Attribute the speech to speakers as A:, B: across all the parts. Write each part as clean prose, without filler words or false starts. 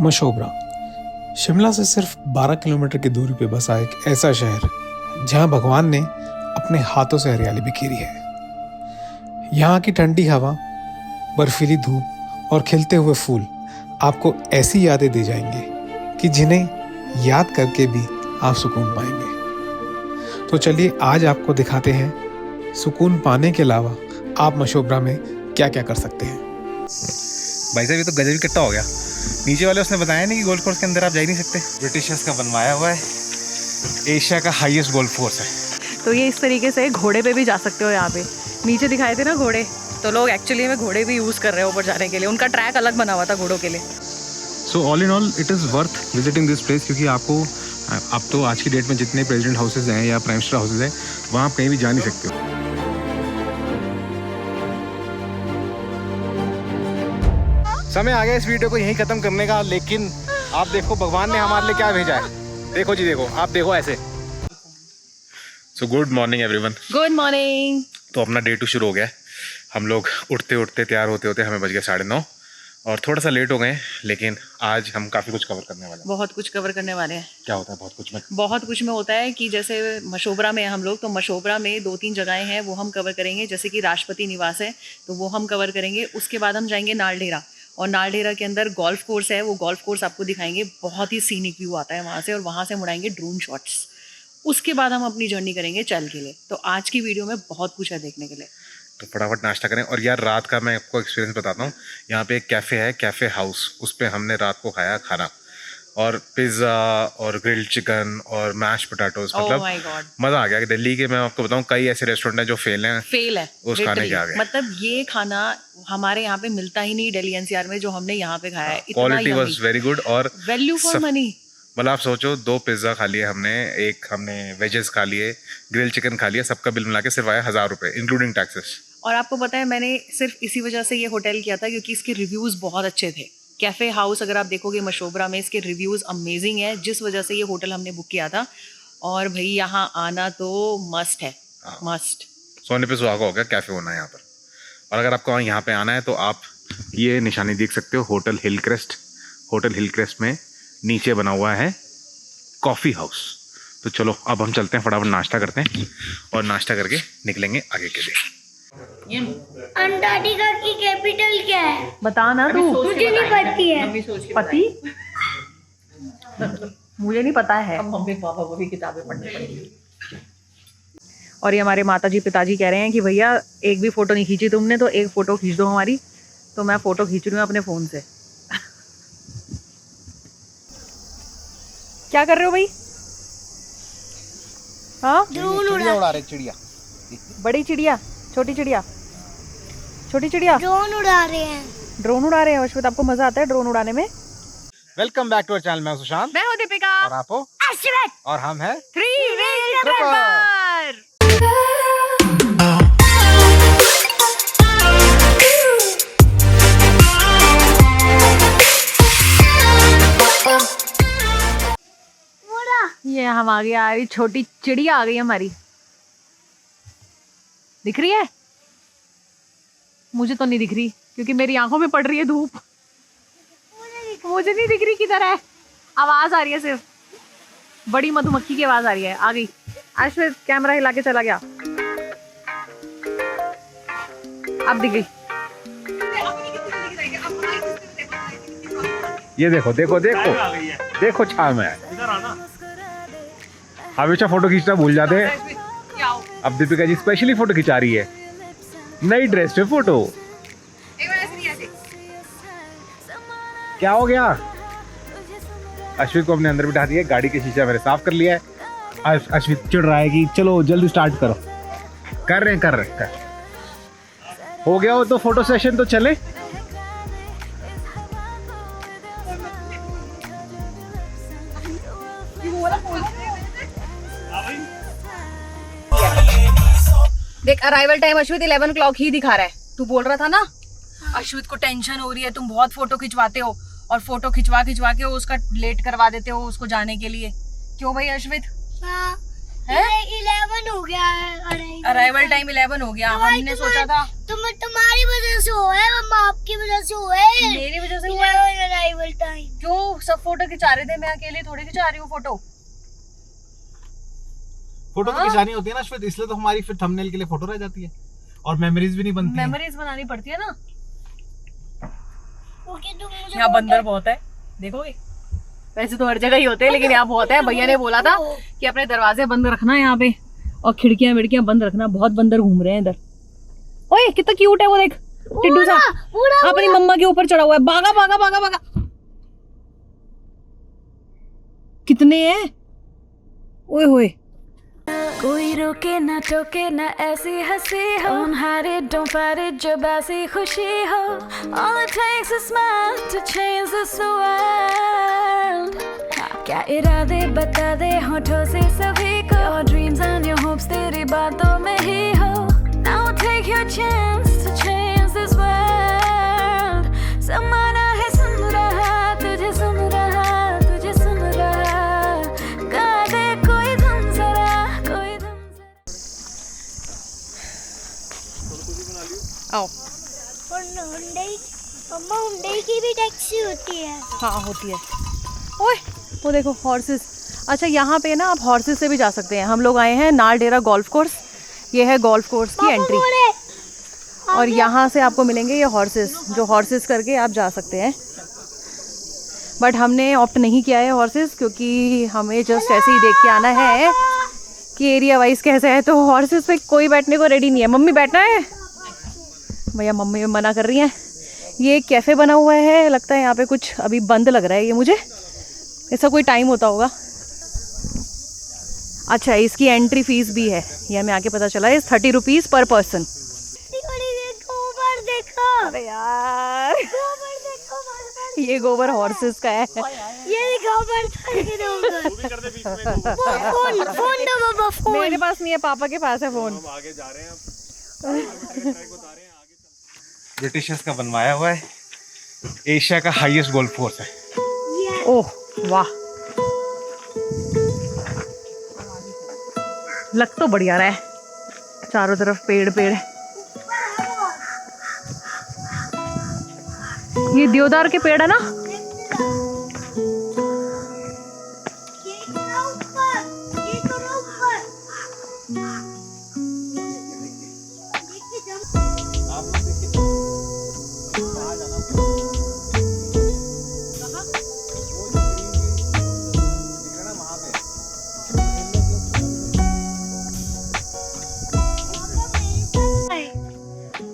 A: मशोबरा शिमला से सिर्फ 12 किलोमीटर की दूरी पे बसा एक ऐसा शहर जहां भगवान ने अपने हाथों से हरियाली बिखेरी है। यहाँ की ठंडी हवा, बर्फीली धूप और खिलते हुए फूल आपको ऐसी यादें दे जाएंगे कि जिन्हें याद करके भी आप सुकून पाएंगे। तो चलिए आज आपको दिखाते हैं सुकून पाने के अलावा आप मशोबरा में क्या क्या कर सकते हैं।
B: भाई साहब ये तो गजब ही कट्टा हो गया। नीचे वाले उसने बताया नहीं कि गोल्फ कोर्स के अंदर आप जा ही नहीं सकते। ब्रिटिशर्स का बनवाया हुआ है, एशिया का हाईएस्ट गोल्फ कोर्स है।
C: तो ये इस तरीके से घोड़े पे भी जा सकते हो। यहाँ पे नीचे दिखाए थे ना घोड़े, तो लोग एक्चुअली में घोड़े भी यूज़ कर रहे हैं ऊपर जाने के लिए। उनका ट्रैक अलग बना हुआ था घोड़ों के लिए।
B: So all in all it is worth visiting this place, क्योंकि आपको अब तो आज की डेट में जितने प्रेसिडेंट हाउसेज हैं या प्राइम मिनिस्टर हाउसेज हैं वहाँ आप कहीं भी जा नहीं सकते हो। समय आ गया इस वीडियो को यहीं ख़त्म करने का, लेकिन आप देखो भगवान ने हमारे लिए क्या भेजा है। देखो जी, देखो आप देखो ऐसे। So good morning everyone.
C: Good morning.
B: तो अपना डे 2 शुरू हो गया है। हम लोग उठते उठते तैयार होते होते हमें बज गया 9:30 और थोड़ा सा लेट हो गए, लेकिन आज हम काफ़ी कुछ कवर करने वाले हैं।
C: बहुत कुछ कवर करने वाले हैं।
B: क्या होता है बहुत कुछ में?
C: बहुत कुछ में होता है कि जैसे मशोबरा में हम लोग, तो मशोबरा में 2-3 जगहें हैं वो हम कवर करेंगे। जैसे कि राष्ट्रपति निवास है तो वो हम कवर करेंगे। उसके बाद हम जाएंगे नालडेरा, और नालडेरा के अंदर गोल्फ कोर्स है, वो गोल्फ कोर्स आपको दिखाएंगे। बहुत ही सीनिक व्यू आता है वहाँ से, और वहाँ से मुड़ाएंगे ड्रोन शॉट्स। उसके बाद हम अपनी जर्नी करेंगे चल के लिए। तो आज की वीडियो में बहुत कुछ है देखने के लिए।
B: तो फटाफट नाश्ता करें। और यार रात का मैं आपको एक्सपीरियंस बताता हूँ। यहाँ पे एक कैफ़े है, कैफ़े हाउस, उस पर हमने रात को खाया खाना, और पिज़्ज़ा और ग्रिल्ड चिकन और मैश पोटैटोज। मतलब मज़ा आ गया। कि दिल्ली के मैं आपको बताऊँ कई ऐसे रेस्टोरेंट हैं जो फेल है उस खाने के आगे।
C: मतलब ये खाना हमारे यहाँ पे मिलता ही नहीं दिल्ली एनसीआर में, जो हमने यहाँ पे खाया है।
B: क्वालिटी वाज वेरी गुड और
C: वैल्यू फॉर मनी।
B: मतलब आप सोचो 2 पिज़्ज़ा खा लिए हमने, एक हमने वेजेस खा लिए, ग्रिल चिकन खा लिया, सबका बिल मिला के सिर्फ आया 1000 रुपये इंक्लूडिंग टैक्सेस।
C: और आपको पता है मैंने सिर्फ इसी वजह से ये होटल किया था क्योंकि इसके रिव्यूज़ बहुत अच्छे थे। कैफ़े हाउस अगर आप देखोगे मशोबरा में, इसके रिव्यूज़ अमेजिंग है, जिस वजह से ये होटल हमने बुक किया था। और भाई यहाँ आना तो मस्ट है, मस्ट।
B: सोने पे सुहागा हो गया कैफ़े होना यहाँ पर। और अगर आपको यहाँ पे आना है तो आप ये निशानी देख सकते हो, होटल हिलक्रेस्ट। होटल हिलक्रेस्ट में नीचे बना हुआ है कॉफ़ी हाउस। तो चलो अब हम चलते हैं, फटाफट नाश्ता करते हैं और नाश्ता करके निकलेंगे आगे के लिए।
D: अंटार्कटिका की कैपिटल क्या है?
C: बता ना तू।
D: मुझे नहीं पता है।
C: पति मुझे नहीं पता है। अब मम्मी पापा को भी किताबें पढ़नी पड़ेगी। और ये हमारे माताजी पिताजी कह रहे हैं कि भैया एक भी फोटो नहीं खींची तुमने, तो एक फोटो खींच दो हमारी। तो मैं फोटो खींच रही हूँ अपने फोन से। क्या कर रहे हो भाई? हाँ,
D: ड्रोन
B: उड़ा रहे चिड़िया।
C: बड़ी चिड़िया, छोटी चिड़िया? छोटी चिड़िया।
D: ड्रोन उड़ा रहे हैं।
C: ड्रोन उड़ा रहे हैं। अश्वित, आपको मजा आता है ड्रोन उड़ाने में?
B: Welcome back to our channel. मैं सुशांत,
C: मैं हूँ दीपिका,
B: और आप हो
D: अश्वित,
B: और हम हैं
C: 3 व्हील ट्रिपर। ये हम आ गए, आ रही छोटी चिड़िया आ गई हमारी। दिख रही है? मुझे तो नहीं दिख रही क्योंकि मेरी आंखों में पड़ रही है धूप। मुझे नहीं दिख रही किधर है। आवाज आ रही है, सिर्फ बड़ी मधुमक्खी की आवाज आ रही है। आ गई। अश्वित कैमरा हिला के चला गया। अब दिख गई।
B: ये देखो देखो देखो देखो छाव में। हमेशा फोटो खींचना भूल जाते हैं। अब दीपिका जी स्पेशली फोटो खिंचा रही है, नई ड्रेस पे फोटो। क्या हो गया? अश्वित को हमने अंदर बिठा दिया, गाड़ी के शीशा मैंने साफ कर लिया है। अश्वित चिढ़ रहा है कि चलो जल्दी स्टार्ट करो। कर रहे हैं। हो गया हो तो फोटो सेशन तो चले।
C: देख अराइवल टाइम अश्वित 11 o'clock ही दिखा रहा है। तू बोल रहा था ना अश्वित को टेंशन हो रही है, तुम बहुत फोटो खिंचवाते हो और फोटो खिंचवा के उसका लेट करवा देते हो उसको जाने के लिए। क्यों भाई अश्वित?
D: हाँ,
C: है
D: 11 हो गया है।
C: अराइवल टाइम 11 हो गया। हमने सोचा था
D: तुम्हारी वजह से हुआ है, हम आपकी वजह से हुआ है।
C: मेरी वजह से हुआ है?
D: अराइवल टाइम
C: क्यों? सब फोटो खिंचा रहे थे, मैं अकेले थोड़ी खिंचा रही हूँ फोटो।
B: फोटो तो खिंचानी होती है ना श्वेत, इसलिए तो हमारी फिर थंबनेल के लिए फोटो रह जाती है और मेमोरीज भी नहीं बनती।
C: मेमोरीज बनानी पड़ती है ना।
D: ओके तुम मुझे
C: यहाँ बंदर बहुत है, देखोगे? वैसे तो हर जगह ही होते हैं, लेकिन यहाँ बहुत है। भैया ने बोला था कि अपने दरवाजे बंद रखना यहाँ पे और खिड़कियां विड़कियां बंद रखना। बहुत बंदर घूम रहे हैं इधर। ओए कितना क्यूट है वो, देख टिड्डू सा अपनी मम्मा के ऊपर चढ़ा हुआ है। भागा भागा भागा भागा। कितने हैं? ओए होए।
E: कोई रोके ना टोके ना ऐसी हंसी हो, don't hide it, don't fight it, जब ऐसी खुशी हो। All it takes is a smile to change this world। क्या इरादे बता दे होठों से सभी को, your dreams and your hopes तेरी बातों में ही हो। Now take your chance to change this world। समाना है सुन रहा, तुझे सुन रहा, तुझे सुन रहा। गा दे कोई धुन जरा, कोई धुन जरा।
C: आओ।
D: मम्मा हुंडई की भी टैक्सी होती है।
C: हाँ होती है। ओए वो देखो हॉर्सेस। अच्छा यहाँ पे ना आप हॉर्सेस से भी जा सकते हैं। हम लोग आए हैं नालडेरा गोल्फ कोर्स। ये है गोल्फ कोर्स की एंट्री और यहाँ से आपको मिलेंगे ये हॉर्सेस, जो हॉर्सेस करके आप जा सकते हैं। बट हमने ऑप्ट नहीं किया है हॉर्सेस, क्योंकि हमें जस्ट ऐसे ही देख के आना है कि एरिया वाइज कैसे है। तो हॉर्सेस पे कोई बैठने को रेडी नहीं है। मम्मी बैठना है? भैया मम्मी मना कर रही हैं। ये एक कैफ़े बना हुआ है, लगता है यहाँ पे कुछ अभी बंद लग रहा है ये मुझे। ऐसा कोई टाइम होता होगा। अच्छा इसकी एंट्री फीस भी है, ये हमें आके पता चला है। 30 रुपीज़ पर पर्सन।
D: गोबर देखो,
C: अरे यार
D: गोबर देखो,
C: ये गोबर हॉर्सेस का है।
D: ये गोबर फोन फोन दो बाबा, फोन
C: मेरे पास नहीं है, पापा के पास है फोन।
B: आगे जा रहे हैं ब्रिटिशर्स का बनवाया हुआ है, एशिया का हाईएस्ट गोल्फ कोर्स है।
C: ओह वाह, लग तो बढ़िया रहा है। चारों तरफ पेड़ पेड़। ये देवदार के पेड़ है ना?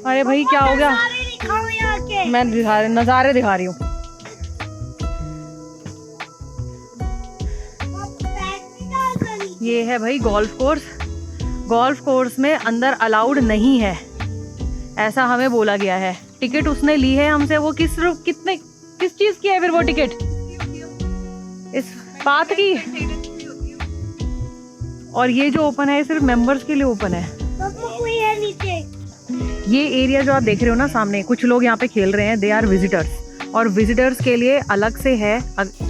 C: अरे भाई क्या हो गया? मैं नज़ारे दिखा रही हूँ। ये है भाई गोल्फ कोर्स। गोल्फ कोर्स में अंदर अलाउड नहीं है, ऐसा हमें बोला गया है। टिकट उसने ली है हमसे, वो किस चीज की है फिर वो टिकट? इस बात की। और ये जो ओपन है सिर्फ मेंबर्स के लिए ओपन है।
D: कोई है नीचे।
C: ये एरिया जो आप देख रहे हो ना सामने, कुछ लोग यहाँ पे खेल रहे हैं, दे आर विजिटर्स। और विजिटर्स के लिए अलग से है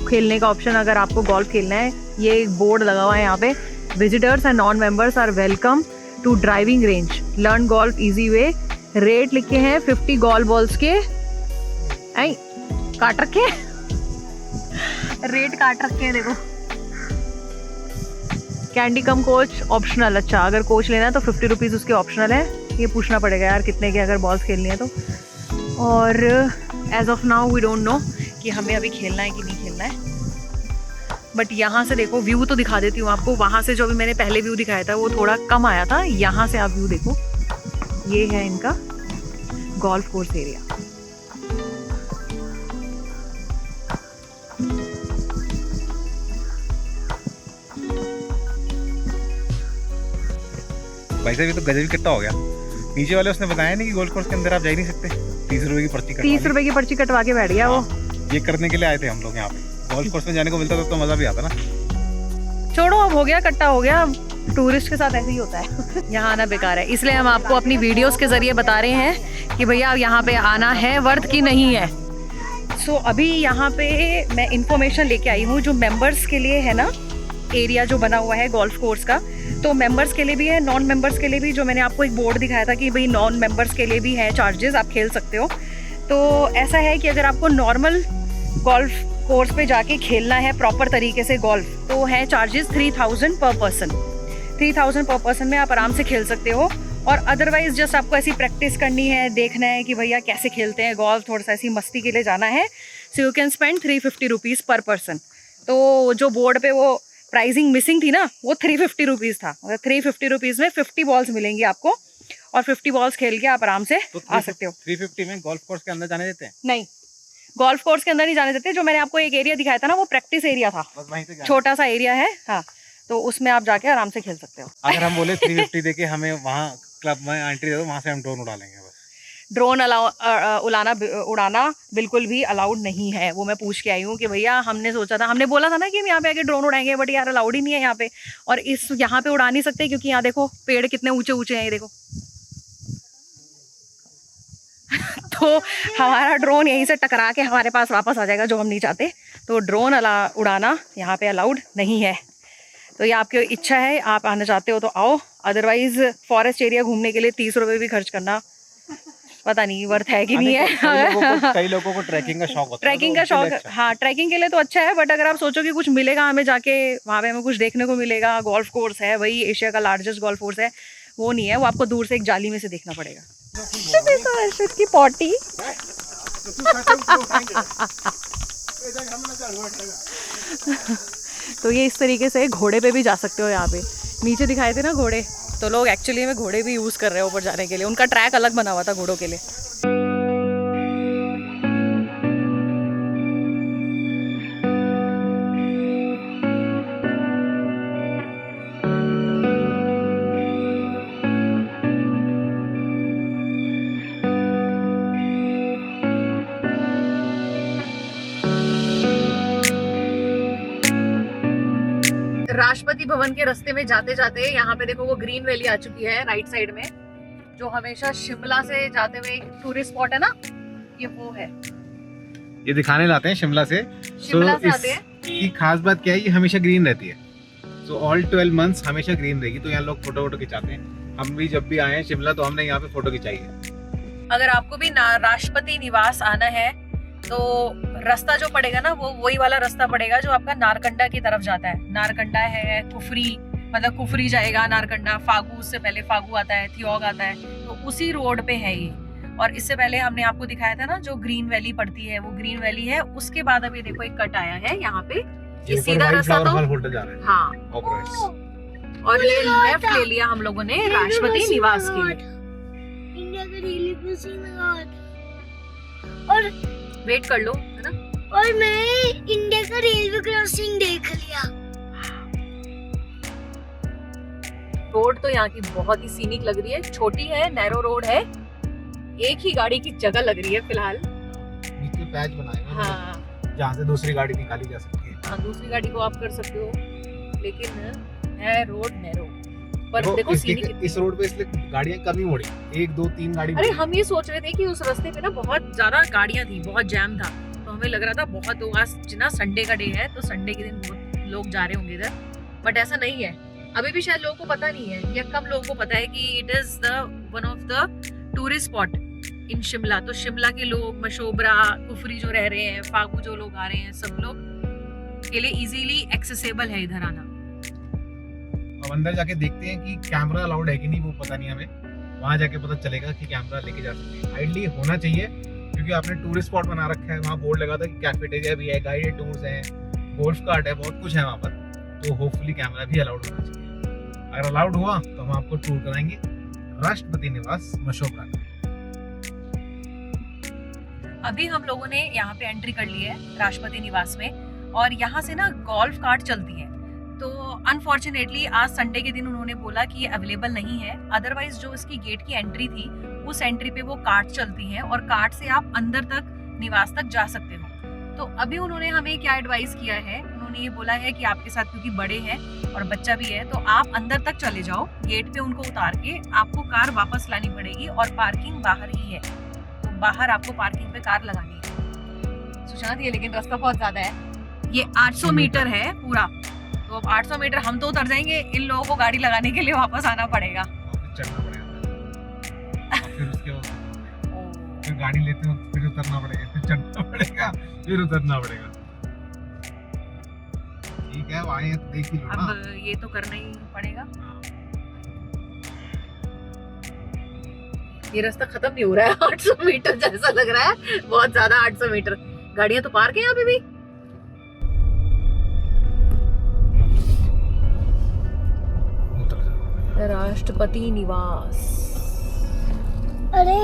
C: खेलने का ऑप्शन। अगर आपको गोल्फ खेलना है, ये एक बोर्ड लगा हुआ है यहाँ पे, visitors and non members are welcome to driving range, learn golf easy way. Rate लिखे हैं 50 गोल्फ बॉल्स के। आई काट रखे हैं रेट काट रखे हैं देखो। कैंडी कम कोच ऑप्शनल। अच्छा अगर कोच लेना है तो 50 रुपीज़ उसके ऑप्शनल है। ये पूछना पड़ेगा यार कितने के अगर बॉल्स खेलनी है तो। और as of now we don't know कि हमें अभी खेलना है कि नहीं खेलना है। बट यहाँ से देखो व्यू तो दिखा देती हूँ आपको। वहाँ से जो भी मैंने पहले व्यू दिखाया था वो थोड़ा कम आया था। यहाँ से आप व्यू देखो, ये है इनका गोल्फ कोर्स एरिया।
B: भाई साहब ये तो गजब कितना हो गया। नीचे वाले उसने बताया नहीं कि गोल्फ कोर्स के अंदर आप जा ही नहीं सकते। 30 रुपए की पर्ची
C: 30 रुपए की पर्ची कटवा के बैठ गया वो।
B: ये करने के लिए आए थे हम लोग यहाँ पे। गोल्फ कोर्स में जाने को मिलता तो मजा भी आता ना।
C: छोड़ो अब हो गया, कट्टा हो गया। टूरिस्ट के साथ ऐसे ही होता है यहाँ आना बेकार है। इसलिए हम आपको अपनी वीडियोस के जरिए बता रहे हैं कि भैया यहाँ पे आना है वर्थ की नहीं है। सो अभी यहाँ पे मैं इंफॉर्मेशन लेके आई हूँ जो मेंबर्स के लिए है ना, एरिया जो बना हुआ है गोल्फ कोर्स का। तो मेंबर्स के लिए भी है, नॉन मेंबर्स के लिए भी। जो मैंने आपको एक बोर्ड दिखाया था कि भाई नॉन मेंबर्स के लिए भी है चार्जेस, आप खेल सकते हो। तो ऐसा है कि अगर आपको नॉर्मल गोल्फ कोर्स पे जाके खेलना है प्रॉपर तरीके से गोल्फ, तो है चार्जेस 3000 पर पर्सन। 3000 पर पर्सन में आप आराम से खेल सकते हो। और अदरवाइज जस्ट आपको ऐसी प्रैक्टिस करनी है, देखना है कि भैया कैसे खेलते हैं गोल्फ, थोड़ा सा ऐसी मस्ती के लिए जाना है, so you can spend 350 rupees पर पर्सन। तो जो बोर्ड पे वो प्राइसिंग मिसिंग थी ना, वो 350 रुपीज़ था। मतलब 350 रुपीज़ में 50 बॉल्स मिलेंगी आपको, और 50 बॉल्स खेल के आप आराम से आ सकते हो।
B: 350 में गोल्फ कोर्स के अंदर जाने देते हैं?
C: नहीं, गोल्फ कोर्स के अंदर नहीं जाने देते। जो मैंने आपको एक एरिया दिखाया था ना, वो प्रैक्टिस एरिया था, छोटा सा एरिया है, हाँ, तो उसमें आप जाके आराम से खेल सकते हो।
B: अगर हम बोले 350 देके हमें वहाँ क्लब में एंट्री दे दो, वहाँ से हम ड्रोन उड़ा लेंगे बस।
C: ड्रोन उड़ाना बिल्कुल भी अलाउड नहीं है। वो मैं पूछ के आई हूँ कि भैया हमने सोचा था, हमने बोला था ना कि हम यहाँ पे आके ड्रोन उड़ाएंगे, बट यार अलाउड ही नहीं है यहाँ पे। और यहाँ पे उड़ा नहीं सकते क्योंकि यहाँ देखो पेड़ कितने ऊंचे ऊंचे हैं, ये देखो। तो हमारा ड्रोन यहीं से टकरा के हमारे पास वापस आ जाएगा, जो हम नहीं चाहते। तो ड्रोन उड़ाना यहाँ पे अलाउड नहीं है। तो ये आपकी इच्छा है, आप आना चाहते हो तो आओ, अदरवाइज फॉरेस्ट एरिया घूमने के लिए 30 रुपये भी खर्च करना पता नहीं वर्थ है कि नहीं है।
B: कई लोगों को ट्रैकिंग का शौक होता है।
C: ट्रैकिंग का शौक, हाँ, ट्रैकिंग के लिए तो अच्छा है, बट अगर आप सोचो कि कुछ मिलेगा हमें जाके, वहाँ पे हमें कुछ देखने को मिलेगा, गोल्फ कोर्स है, वही एशिया का लार्जेस्ट गोल्फ कोर्स है, वो नहीं है। वो आपको दूर से एक जाली में से देखना पड़ेगा। देखो अर्शद की पॉटी। तो ये इस तरीके से घोड़े पे भी जा सकते हो। यहाँ पे नीचे दिखाए थे ना घोड़े, तो लोग एक्चुअली में घोड़े भी यूज़ कर रहे हैं ऊपर जाने के लिए। उनका ट्रैक अलग बना हुआ था घोड़ों के लिए। राष्ट्रपति भवन के रास्ते में जाते जाते यहाँ पे देखो वो ग्रीन वैली आ चुकी है राइट साइड में, जो हमेशा शिमला से जाते हुए एक टूरिस्ट स्पॉट है ना, ये वो है।
B: ये दिखाने लाते हैं शिमला से आते हैं। की खास बात क्या है, ये हमेशा ग्रीन रहती है। सो ऑल 12 मंथ्स हमेशा ग्रीन रहेगी। तो यहाँ लोग फोटो वोटो खिंचाते हैं। हम भी जब भी आए हैं शिमला तो हमने यहाँ पे फोटो खिंचाई है।
C: अगर आपको भी राष्ट्रपति निवास आना है तो रास्ता जो पड़ेगा ना, वो वही वाला रास्ता पड़ेगा जो आपका नारकंडा की तरफ जाता है। नारकंडा है, कुफरी, मतलब कुफरी जाएगा नारकंडा, फागू, उससे पहले फागू आता है, थियोग आता है, तो उसी रोड पे है ये। और इससे पहले हमने आपको दिखाया था ना जो ग्रीन वैली पड़ती है, वो ग्रीन वैली है। उसके बाद अभी देखो एक कट आया है यहाँ पे, ये सीधा रास्ता तो हाँ, और ये लेफ्ट ले लिया हम लोगों ने राष्ट्रपति निवास के लिए।
D: इंडिया का रेलवे क्रॉसिंग लगा और
C: वेट कर लो, है ना।
D: और मैं इंडिया का रेलवे क्रॉसिंग देख लिया।
C: रोड तो यहाँ की बहुत ही सीनिक लग रही है, छोटी है, नैरो रोड है, एक ही गाड़ी की जगह लग रही है फिलहाल।
B: नीचे पैच बनाए हैं,
C: हाँ,
B: जहाँ से दूसरी गाड़ी निकाली जा सकती है।
C: हाँ, दूसरी गाड़ी को आप कर सकते हो, लेकिन है रोड नैरो। पर देखो
B: इस रोड पे इसलिए गाड़ियां कम ही मुड़ी, 1 2 3 गाड़ी।
C: अरे हम ये सोच रहे थे कि उस रास्ते पे ना बहुत ज्यादा गाड़ियां थी, बहुत जैम था, तो हमें लग रहा था बहुत लोग, आज ना संडे का डे है तो संडे के दिन बहुत लोग जा रहे होंगे इधर, बट ऐसा नहीं है। अभी भी शायद लोगों को पता नहीं है, या कम लोगों को पता है कि it is the one of the tourist spot in Shimla. तो शिमला के लोग, मशोबरा, कुफरी जो रह रहे हैं, फागू जो लोग आ रहे हैं, सब लोग के लिए इजीली एक्सेसिबल है इधर आना।
B: अब अंदर जाके देखते हैं कि कैमरा अलाउड है कि नहीं, वो पता नहीं हमें। वहाँ जाके पता चलेगा कि कैमरा लेके जा सकते हैं। आइडली होना चाहिए, क्योंकि आपने टूरिस्ट स्पॉट बना रखा है, वहाँ बोर्ड लगा था कि कैफेटेरिया भी है, गाइडेड टूर्स हैं, गोल्फ कार्ट है, बहुत कुछ है वहाँ पर। तो होपफुली कैमरा भी अलाउड होना चाहिए। अगर अलाउड हुआ तो हम आपको टूर कराएंगे राष्ट्रपति निवास मशोबरा का।
C: अभी हम लोगों ने यहाँ पे एंट्री कर ली है राष्ट्रपति निवास में, और यहाँ से ना गोल्फ कार्ट चलती है। तो अनफॉर्चुनेटली आज संडे के दिन उन्होंने बोला कि ये अवेलेबल नहीं है, अदरवाइज जो इसकी गेट की एंट्री थी उस एंट्री पे वो कार्ट चलती है, और कार्ट से आप अंदर तक निवास तक जा सकते हो। तो अभी उन्होंने हमें क्या एडवाइस किया है, उन्होंने ये बोला है कि आपके साथ क्योंकि बड़े हैं और बच्चा भी है, तो आप अंदर तक चले जाओ, गेट पे उनको उतार के आपको कार वापस लानी पड़ेगी, और पार्किंग बाहर ही है, तो बाहर आपको पार्किंग पे कार लगानी है। सुशांत, ये लेकिन रास्ता बहुत ज्यादा है, ये 800 मीटर है पूरा, तो अब 800 मीटर हम तो उतर जाएंगे, इन लोगों को गाड़ी लगाने के लिए वापस आना पड़ेगा।
B: चढ़ना पड़ेगा, फिर उसके बाद गाड़ी लेते हो फिर उतरना पड़ेगा, फिर चढ़ना पड़ेगा, फिर उतरना पड़ेगा। ठीक है, आए तो देख ही लो ना।
C: अब ये तो करना ही पड़ेगा। ये रास्ता खत्म नहीं हो रहा है। 800 मीटर जैसा लग रहा है, बहुत ज्यादा। 800 मीटर गाड़ियां तो पार्क है यहाँ पे भी। राष्ट्रपति निवास।
D: अरे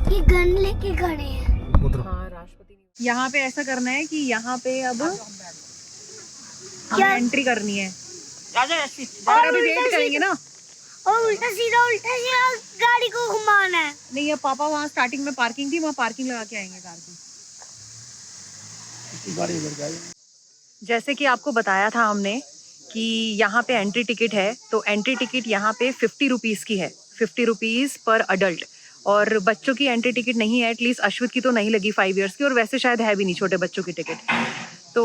D: ये गन लेके खड़े हैं।
C: हाँ, राष्ट्रपति निवास। यहाँ पे ऐसा करना है कि यहाँ पे अब हमें एंट्री करनी है। और अभी वेट करेंगे ना।
D: और उल्टा सीधा गाड़ी को घुमाना है।
C: नहीं, ये पापा वहाँ स्टार्टिंग में पार्किंग थी, वहाँ पार्किंग लगा के आएंगे कार की। जैसे कि आपको बताया था हमने कि यहाँ पे एंट्री टिकट है, तो एंट्री टिकट यहाँ पे 50 रुपीज़ की है, 50 रुपीज़ पर अडल्ट। और बच्चों की एंट्री टिकट नहीं है, एटलीस्ट अश्वित की तो नहीं लगी 5 इयर्स की, और वैसे शायद है भी नहीं छोटे बच्चों की टिकट। तो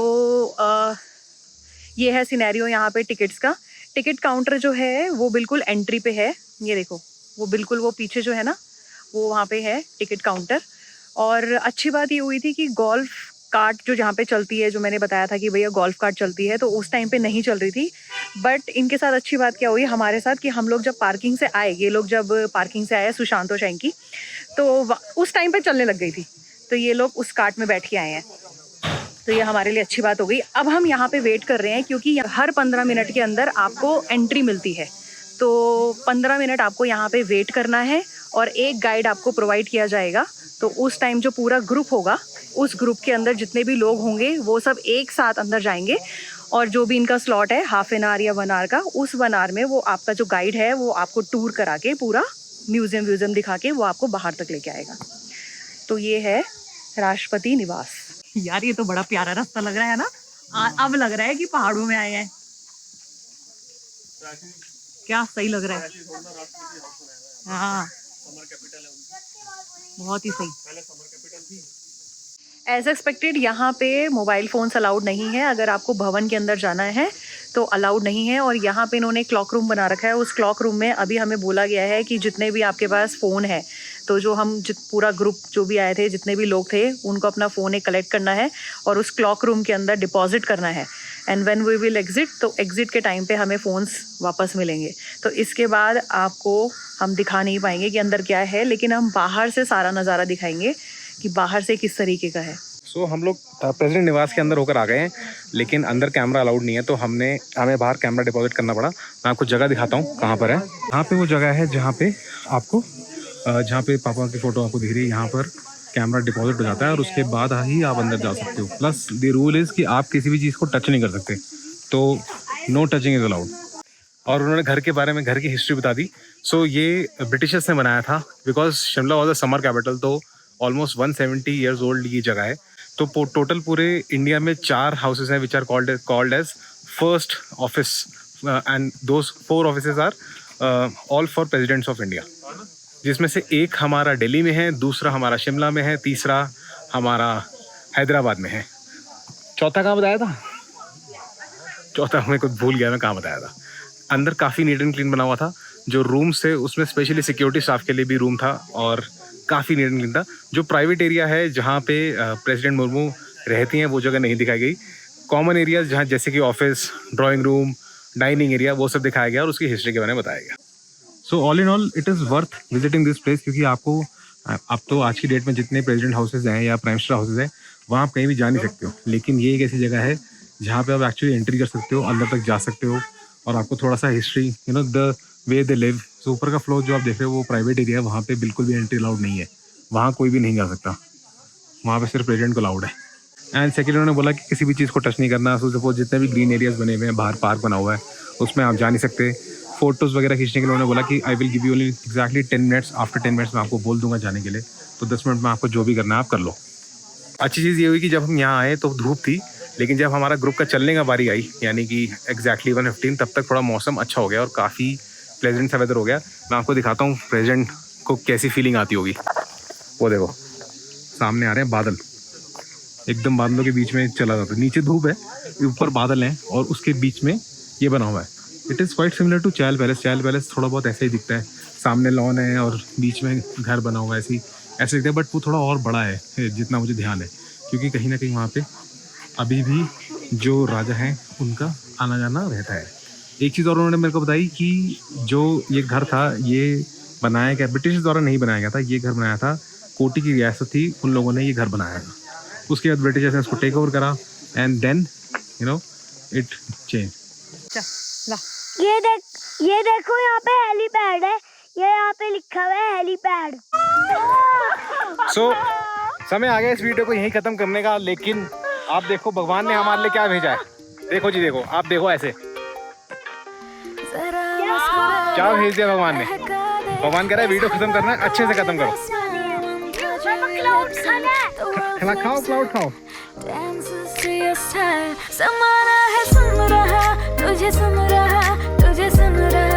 C: ये है सिनेरियो यहाँ पे टिकट्स का। टिकट काउंटर जो है वो बिल्कुल एंट्री पे है, ये देखो, वो बिल्कुल वो पीछे जो है ना, वो वहाँ पे है टिकट काउंटर। और अच्छी बात ये हुई थी कि गोल्फ कार्ट जो जहाँ पे चलती है, जो मैंने बताया था कि भैया गोल्फ कार्ट चलती है, तो उस टाइम पे नहीं चल रही थी। बट इनके साथ अच्छी बात क्या हुई हमारे साथ कि हम लोग जब पार्किंग से आए, ये लोग जब पार्किंग से आए सुशांत और शैंकी, तो उस टाइम पे चलने लग गई थी, तो ये लोग उस कार्ट में बैठ के आए हैं, तो ये हमारे लिए अच्छी बात हो गई। अब हम यहाँ पे वेट कर रहे हैं क्योंकि हर 15 मिनट के अंदर आपको एंट्री मिलती है, तो 15 मिनट आपको यहाँ पे वेट करना है और एक गाइड आपको प्रोवाइड किया जाएगा। तो उस टाइम जो पूरा ग्रुप होगा, उस ग्रुप के अंदर जितने भी लोग होंगे वो सब एक साथ अंदर जाएंगे, और जो भी इनका स्लॉट है हाफ एन आवर या 1 आवर का, उस 1 आवर में वो आपका जो गाइड है वो आपको टूर करा के पूरा म्यूजियम दिखा के वो आपको बाहर तक लेके आएगा। तो ये है राष्ट्रपति निवास। यार ये तो बड़ा प्यारा रास्ता लग रहा है ना। अब लग रहा है कि पहाड़ों में आए हैं। क्या सही लग रहा है। हाँ, बहुत ही सही। एज एक्सपेक्टेड यहाँ पे मोबाइल फ़ोन्स अलाउड नहीं है। अगर आपको भवन के अंदर जाना है तो अलाउड नहीं है। और यहाँ पे इन्होंने क्लॉक रूम बना रखा है। उस क्लॉक रूम में अभी हमें बोला गया है कि जितने भी आपके पास फ़ोन है, तो जो हम पूरा ग्रुप जो भी आए थे, जितने भी लोग थे, उनको अपना फ़ोन एक कलेक्ट करना है और उस क्लॉक रूम के अंदर डिपॉजिट करना है। And when we will exit, तो एग्जिट के टाइम पे हमें फ़ोन्स वापस मिलेंगे। तो इसके बाद आपको हम दिखा नहीं पाएंगे कि अंदर क्या है, लेकिन हम बाहर से सारा नज़ारा दिखाएंगे कि बाहर से किस तरीके का है।
B: सो हम लोग प्रेसिडेंट निवास के अंदर होकर आ गए हैं, लेकिन अंदर कैमरा अलाउड नहीं है, तो हमें बाहर कैमरा डिपॉजिट करना पड़ा। मैं आपको जगह दिखाता हूँ कहाँ पर है। यहाँ पे वो जगह है जहाँ पे आपको जहाँ पे पापा की फ़ोटो आपको दिख रही है, यहाँ पर कैमरा डिपॉजिट हो जाता है और उसके बाद ही आप अंदर जा सकते हो। प्लस द रूल इज़ कि आप किसी भी चीज़ को टच नहीं कर सकते, तो नो टचिंग इज़ अलाउड। और उन्होंने घर के बारे में, घर की हिस्ट्री बता दी। सो ये ब्रिटिशर्स ने बनाया था, because Shimla was a summer capital, तो ऑलमोस्ट 170 ईयर्स ओल्ड ये जगह है। तो टोटल पूरे इंडिया में 4 हाउसेज हैं which are called as first office, and those 4 offices are all for presidents of India, जिसमें से एक हमारा दिल्ली में है, दूसरा हमारा शिमला में है, तीसरा हमारा हैदराबाद में है। चौथा कहाँ बताया था? चौथा मैं कुछ भूल गया, मैं कहाँ बताया था। अंदर काफ़ी नीट एंड क्लीन बना हुआ था। जो रूम्स थे उसमें स्पेशली सिक्योरिटी स्टाफ के लिए भी रूम था और काफ़ी नीट एंड क्लीन था। जो प्राइवेट एरिया है जहाँ पे प्रेसिडेंट मुर्मू रहती हैं, वो जगह नहीं दिखाई गई। कॉमन एरियाज जहाँ जैसे कि office, drawing room, dining area, वो सब दिखाया गया और उसकी हिस्ट्री के बारे में बताया गया। So all in all it is worth visiting this place, क्योंकि आपको अब तो आज की डेट में जितने प्रेसिडेंट हाउसेज हैं या प्राइम मिनिस्टर हाउसेज हैं, वहाँ आप कहीं भी जा नहीं सकते हो। लेकिन ये एक ऐसी जगह है जहाँ पे आप एक्चुअली एंट्री कर सकते हो, अंदर तक जा सकते हो और आपको थोड़ा सा history, you know, the way they live. So ऊपर का फ्लोर जो आप देख रहे हो वो प्राइवेट एरिया है, वहाँ पे बिल्कुल भी एंट्री अलाउड नहीं है, वहाँ कोई भी नहीं जा सकता, वहाँ पे सिर्फ प्रेसिडेंट को अलाउड है। एंड सेकेंड उन्होंने बोला कि किसी भी चीज़ को टच नहीं करना। सो सपोज जितने भी ग्रीन एरियाज बने हुए हैं, बाहर पार्क बना हुआ है, उसमें आप जा नहीं सकते। फोटोज़ वगैरह खींचने के लिए उन्होंने बोला कि I will give you only exactly 10 minutes, after 10 minutes मैं आपको बोल दूंगा जाने के लिए, तो 10 मिनट में आपको जो भी करना है आप कर लो। अच्छी चीज़ ये हुई कि जब हम यहाँ आए तो धूप थी, लेकिन जब हमारा ग्रुप का चलने का बारी आई, यानी कि एक्जैक्टली 1:15, तब तक थोड़ा मौसम अच्छा हो गया और काफ़ी प्लेजेंट सा वेदर हो गया। मैं आपको दिखाता हूँ प्रेसिडेंट को कैसी फीलिंग आती होगी। वो देखो सामने आ रहे हैं बादल, एकदम बादलों के बीच में चला जाता है। नीचे धूप है, ऊपर बादल हैं और उसके बीच में ये बना हुआ है। It is quite similar to Chahal Palace. Chahal Palace थोड़ा बहुत ऐसे ही दिखता है, सामने लॉन है और बीच में घर बना हुआ है, ऐसे दिखता है, बट वो थोड़ा और बड़ा है जितना मुझे ध्यान है, क्योंकि कहीं ना कहीं वहाँ पे अभी भी जो राजा हैं उनका आना जाना रहता है। एक चीज़ और उन्होंने मेरे को बताई कि जो ये घर था ये बनाया गया ब्रिटिश द्वारा नहीं बनाया गया था, ये घर बनाया था कोटी की रियासत थी, उन लोगों ने ये घर बनाया था। उसके बाद ब्रिटिशर्स ने इसको टेक ओवर करा and then you know it change.
D: ये देखो यहाँ पे हेलीपैड है, ये यहाँ पे लिखा हुआ है हेलीपैड।
B: सो समय आ गया इस वीडियो को यहीं खत्म करने का, लेकिन आप देखो भगवान ने हमारे लिए क्या भेजा है। देखो जी, देखो आप देखो ऐसे क्या भेज दिया भगवान ने। भगवान कह रहा है वीडियो खत्म करना है, अच्छे से खत्म करो। खाना खाओ, क्लाउड खाओ।
E: समाना है, सुन रहा तुझे, सुन रहा तुझे, सुन रहा